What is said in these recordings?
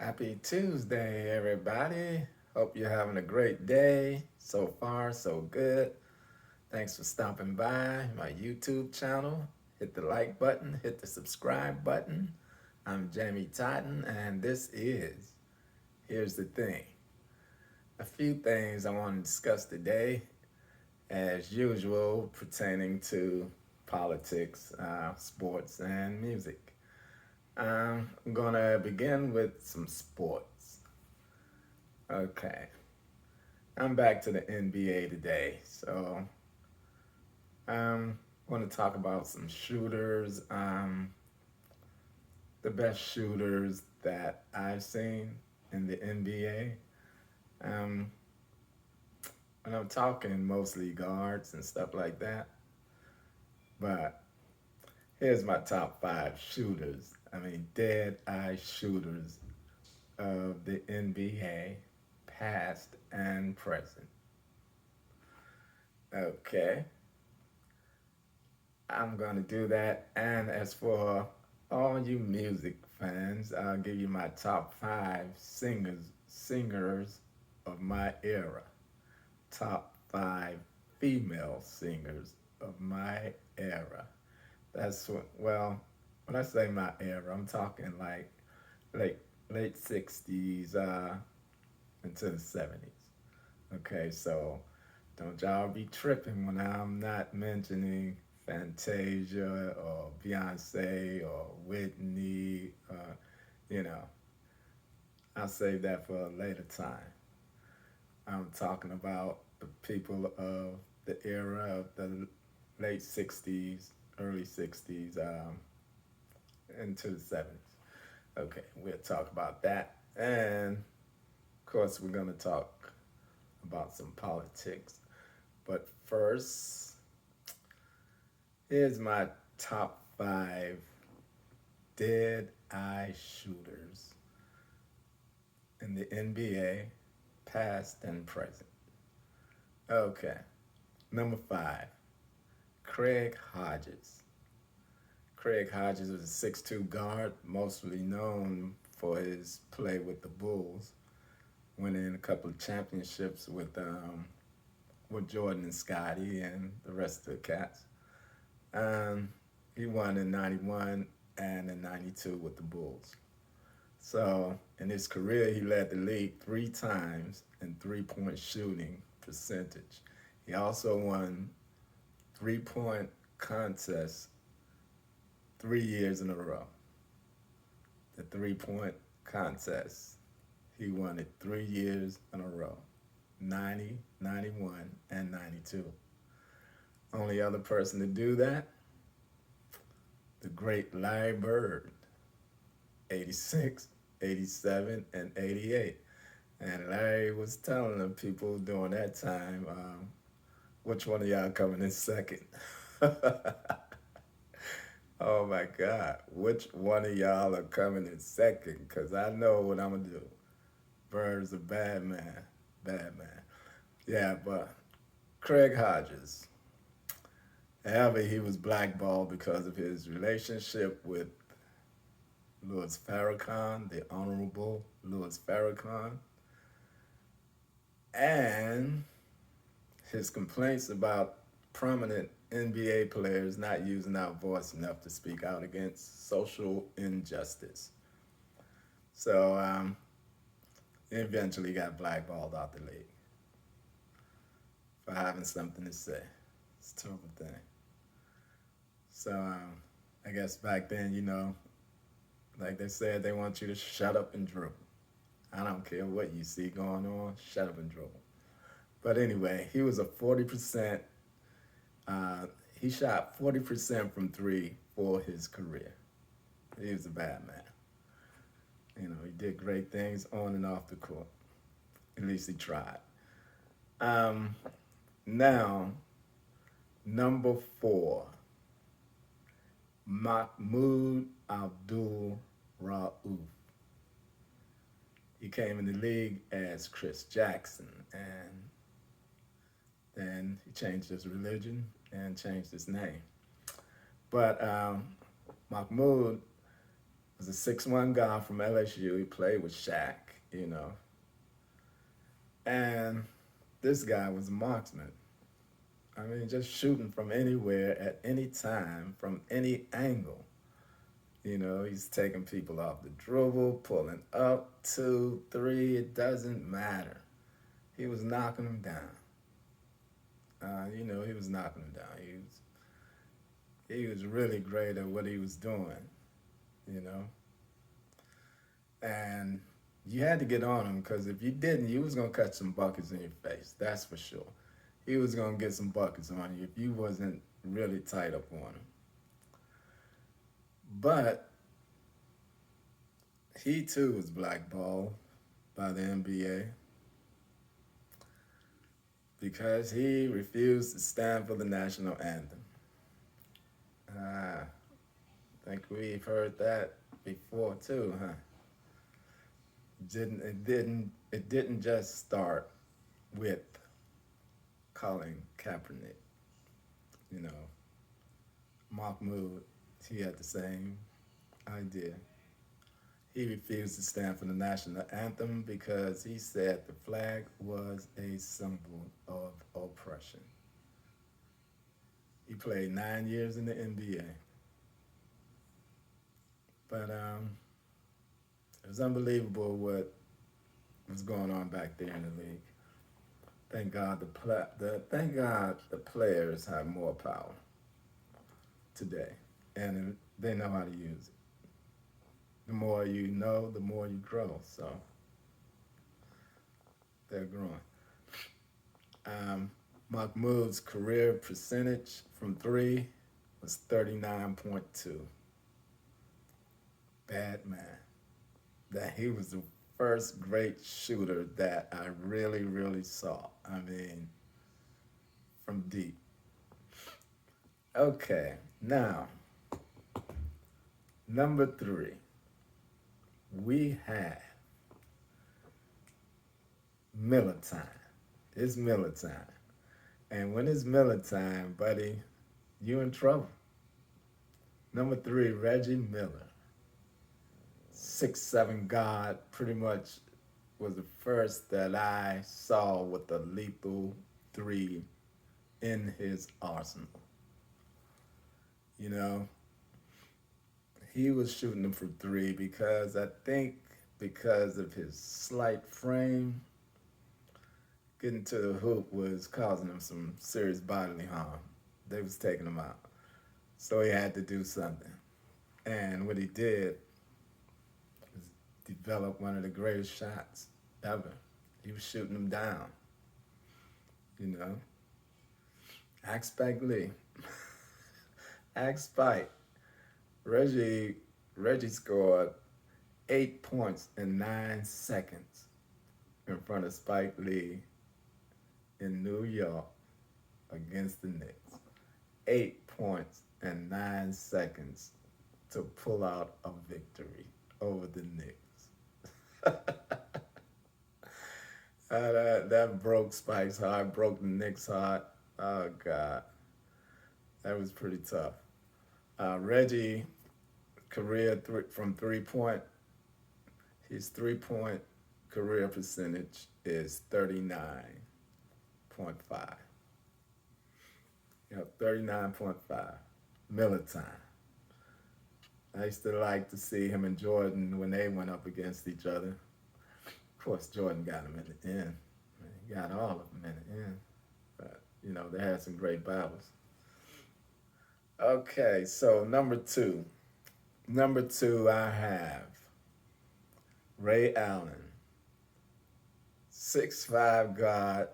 Happy Tuesday, everybody. Hope you're having a great day. So far, so good. Thanks for stopping by my YouTube channel. Hit the like button, hit the subscribe button. I'm Jamie Totten, and this is Here's the Thing. A few things I want to discuss today, as usual, pertaining to politics, sports, and music. I'm going to begin with some sports. Okay. I'm back to the NBA today. So I want to talk about some shooters, the best shooters that I've seen in the NBA. Um, and I'm talking mostly guards and stuff like that. But here's my top five shooters. I mean, dead eye shooters of the NBA, past and present. Okay. I'm gonna do that. And as for all you music fans, I'll give you my top five singers of my era. Top five female singers of my era. That's what. Well, when I say my era, I'm talking like late late '60s into the '70s. Okay, so don't y'all be tripping when I'm not mentioning Fantasia or Beyonce or Whitney. You know, I'll save that for a later time. I'm talking about the people of the era of the late '60s, early '60s, into the '70s. Okay, we'll talk about that. And of course, we're going to talk about some politics. But first, here's my top five dead eye shooters in the NBA, past and present. Okay, number five, Craig Hodges. Craig Hodges was a 6'2 guard, mostly known for his play with the Bulls, winning a couple of championships with Jordan and Scotty and the rest of the cats. Um, he won in '91 and in '92 with the Bulls. So in his career, he led the league three times in three-point shooting percentage. He also won three-point contests 3 years in a row. The three-point contest, he won it 3 years in a row. 90, 91, and 92. Only other person to do that, the great Larry Bird, 86, 87, and 88. And Larry was telling the people during that time, which one of y'all coming in second? Oh my God, which one of y'all are coming in second? Because I know what I'm going to do. Bird's a bad man. Bad man. Yeah, but Craig Hodges. However, he was blackballed because of his relationship with Louis Farrakhan, the Honorable Louis Farrakhan, and his complaints about prominent NBA players not using our voice enough to speak out against social injustice. So he eventually got blackballed out the league for having something to say. It's a terrible thing. So I guess back then, like they said, they want you to shut up and dribble. I don't care what you see going on, shut up and dribble. But anyway, he was a 40%, uh, he shot 40% from three for his career. He was a bad man. He did great things on and off the court. At least he tried. Um, Now, number four, Mahmoud Abdul Rauf. He came in the league as Chris Jackson, and then he changed his religion and changed his name. But Mahmoud was a 6'1" guy from LSU. He played with Shaq, you know. And this guy was a marksman. I mean, just shooting from anywhere at any time, from any angle. You know, he's taking people off the dribble, pulling up, two, three, it doesn't matter. He was knocking them down. He was knocking them down. He was really great at what he was doing, you know. And you had to get on him because if you didn't, you was gonna catch some buckets in your face. That's for sure. He was gonna get some buckets on you if you wasn't really tight up on him. But he too was blackballed by the NBA because he refused to stand for the national anthem. I think we've heard that before too, huh? It didn't just start with Colin Kaepernick. You know, Mahmoud, he had the same idea. He refused to stand for the national anthem because he said the flag was a symbol of oppression. He played 9 years in the NBA, but it was unbelievable what was going on back there in the league. Thank God the players have more power today, and they know how to use it. The more you know, the more you grow. So they're growing. Mahmoud's career percentage from three was 39.2. Bad man. That he was the first great shooter that I really, really saw. I mean, from deep. Okay, now, number three, we have Miller time. It's Miller time. And when it's Miller time, buddy, you in trouble. Number three, Reggie Miller. 6'7" guard, pretty much was the first that I saw with a lethal three in his arsenal. You know, he was shooting them from three because I think because of his slight frame, getting to the hoop was causing him some serious bodily harm. They was taking him out. So he had to do something. And what he did was develop one of the greatest shots ever. He was shooting them down. You know? Ask Spike Lee. Ask Spike. Reggie scored 8 points in 9 seconds in front of Spike Lee in New York against the Knicks. 8 points in 9 seconds to pull out a victory over the Knicks. That broke Spike's heart, broke the Knicks' heart. Oh, God. That was pretty tough. Reggie, career from 3 point, his 3 point career percentage is 39.5. Yep, 39.5. Miller time. I used to like to see him and Jordan when they went up against each other. Of course, Jordan got him in the end. He got all of them in the end. But, they had some great battles. Okay, so number two. Number two, I have Ray Allen. 6'5" guard.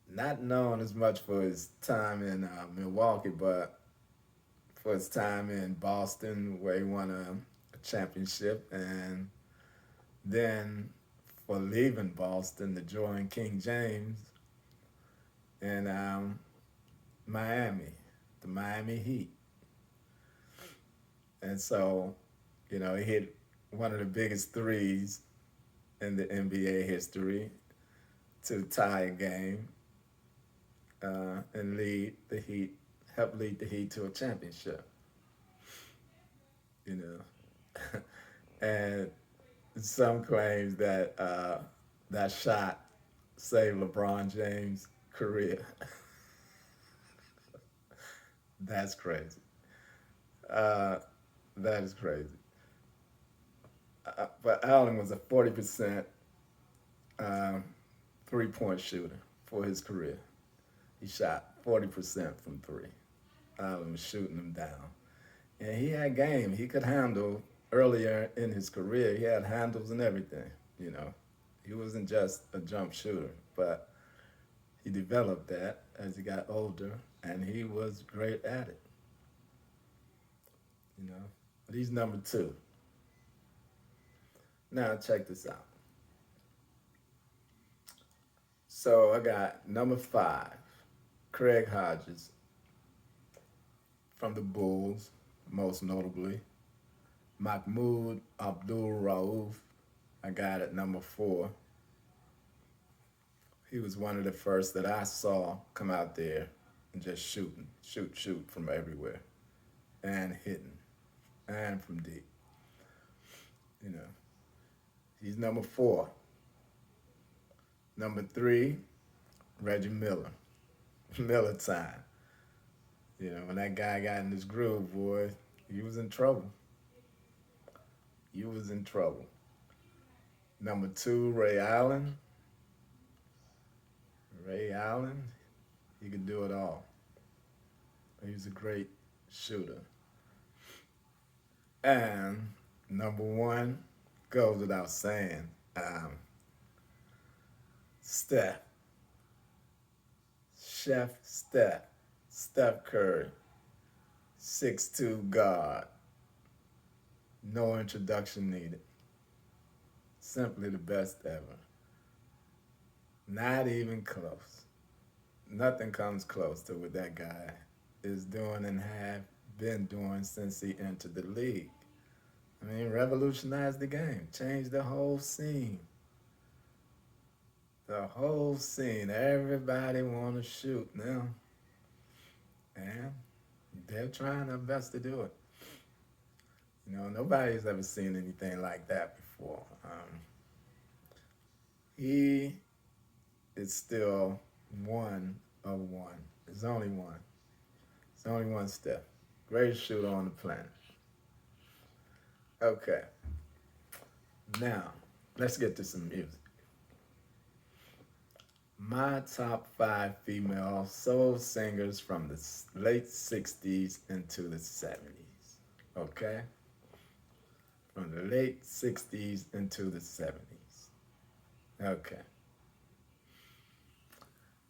Not known as much for his time in Milwaukee, but for his time in Boston, where he won a championship, and then for leaving Boston to join King James in Miami, the Miami Heat. And so, he hit one of the biggest threes in the NBA history to tie a game and help lead the Heat to a championship. And some claims that that shot saved LeBron James' career. That's crazy. Uh, that is crazy. But Allen was a 40% um, 3-point shooter for his career. He shot 40% from three. Allen was shooting them down. And he had game. He could handle earlier in his career. He had handles and everything, you know. He wasn't just a jump shooter, but he developed that as he got older, and he was great at it, you know. But he's number two. Now check this out. So I got number five, Craig Hodges from the Bulls, most notably. Mahmoud Abdul Rauf, I got at number four. He was one of the first that I saw come out there and just shooting, shoot from everywhere and hitting and from deep. You know, he's number four. Number three, Reggie Miller. Miller time. You know, when that guy got in his groove, boy, he was in trouble. He was in trouble. Number two, Ray Allen. Ray Allen, he could do it all. He was a great shooter. And number one goes without saying, Steph. Chef Steph. Steph Curry. 6'2" guard. No introduction needed. Simply the best ever. Not even close. Nothing comes close to what that guy is doing and have been doing since he entered the league. I mean, revolutionized the game, changed the whole scene. The whole scene. Everybody want to shoot now. And they're trying their best to do it. You know, nobody's ever seen anything like that before. He is still one of one. There's only one. There's only one Steph. Greatest shooter on the planet. Okay. Now, let's get to some music. My top five female soul singers from the late 60s into the 70s. Okay? From the late 60s into the 70s. Okay.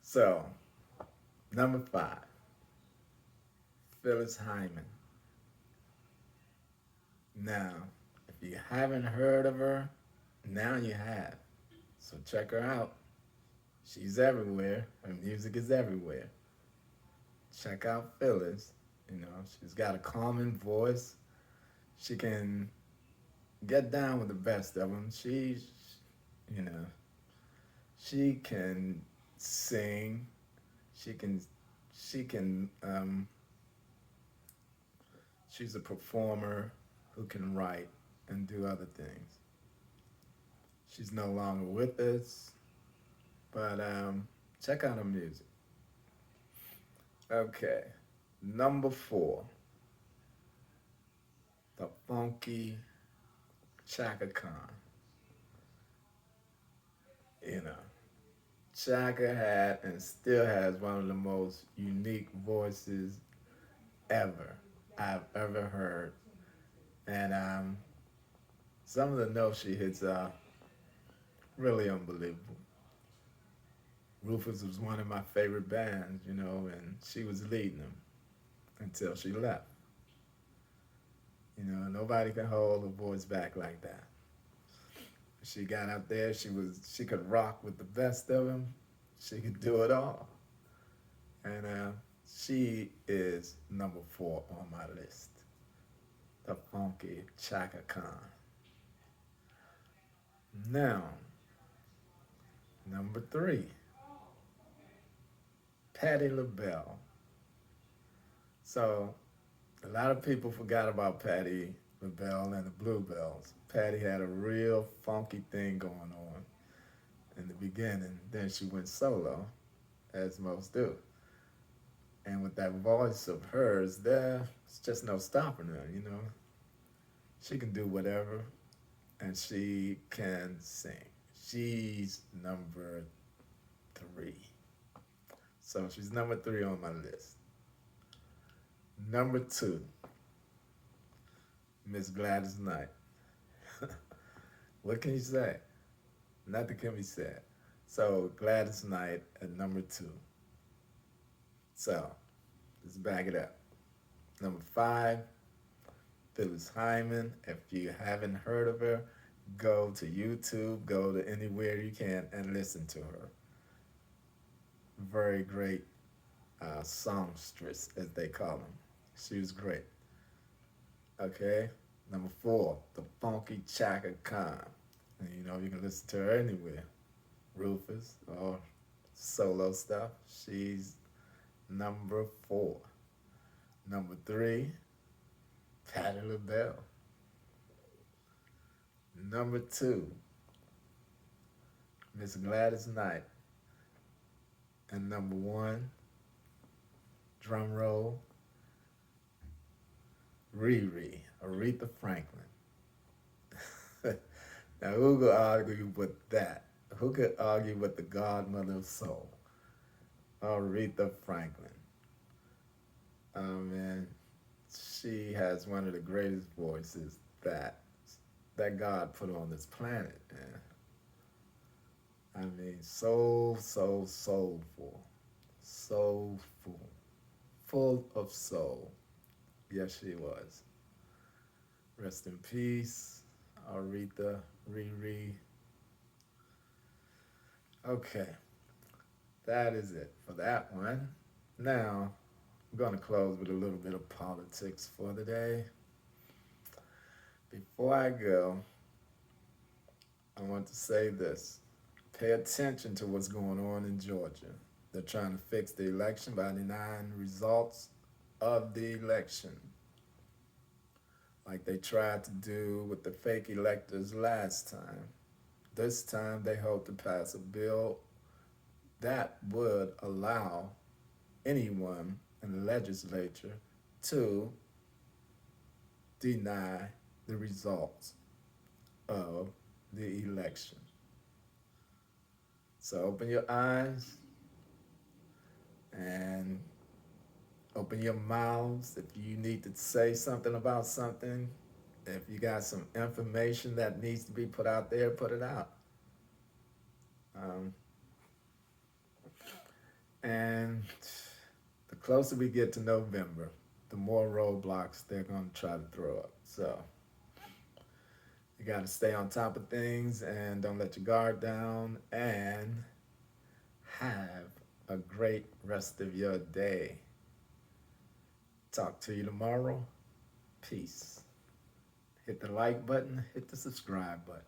So, number five, Phyllis Hyman. Now, if you haven't heard of her, now you have. So check her out. She's everywhere. Her music is everywhere. Check out Phyllis. You know, she's got a calming voice. She can get down with the best of them. You know, she can sing. She can, she's a performer who can write and do other things. She's no longer with us, but check out her music. Okay, number four, the funky Chaka Khan. You know, Chaka had and still has one of the most unique voices ever I've ever heard. And some of the notes she hits are really unbelievable. Rufus was one of my favorite bands, you know, and she was leading them until she left. You know, nobody can hold her voice back like that. She got out there, she could rock with the best of them. She could do it all. And she is number four on my list. The funky Chaka Khan. Now, number three, Patti LaBelle. So, a lot of people forgot about Patti LaBelle and the Bluebells. Patty had a real funky thing going on in the beginning. Then she went solo, as most do. And with that voice of hers, there's just no stopping her, you know. She can do whatever, and she can sing. She's number 3. So she's number 3 on my list. Number 2, Miss Gladys Knight. What can you say? Nothing can be said. So Gladys Knight at number 2. So let's back it up. Number 5, Phyllis Hyman. If you haven't heard of her, go to YouTube, go to anywhere you can and listen to her. Very great songstress, as they call them. She was great. Okay. Number 4, the Funky Chaka Khan. And you know, you can listen to her anywhere. Rufus or solo stuff. She's number 4. Number 3, Patti LaBelle. Number 2, Miss Gladys Knight. And number 1, drum roll, Riri, Aretha Franklin. Now, who could argue with that? Who could argue with the godmother of soul, Aretha Franklin? Oh man, she has one of the greatest voices that God put on this planet, man. I mean, so soulful, soulful, full of soul. Yes, she was. Rest in peace, Aretha, Riri. Okay, that is it for that one. Now, I'm going to close with a little bit of politics for the day. Before I go, I want to say this. Pay attention to what's going on in Georgia. They're trying to fix the election by denying results of the election, like they tried to do with the fake electors last time. This time they hope to pass a bill that would allow anyone in the legislature to deny the results of the election. So open your eyes and open your mouths if you need to say something about something. If you got some information that needs to be put out there, put it out. And the closer we get to November, the more roadblocks they're going to try to throw up. So you got to stay on top of things and don't let your guard down, and have a great rest of your day. Talk to you tomorrow. Peace. Hit the like button, hit the subscribe button.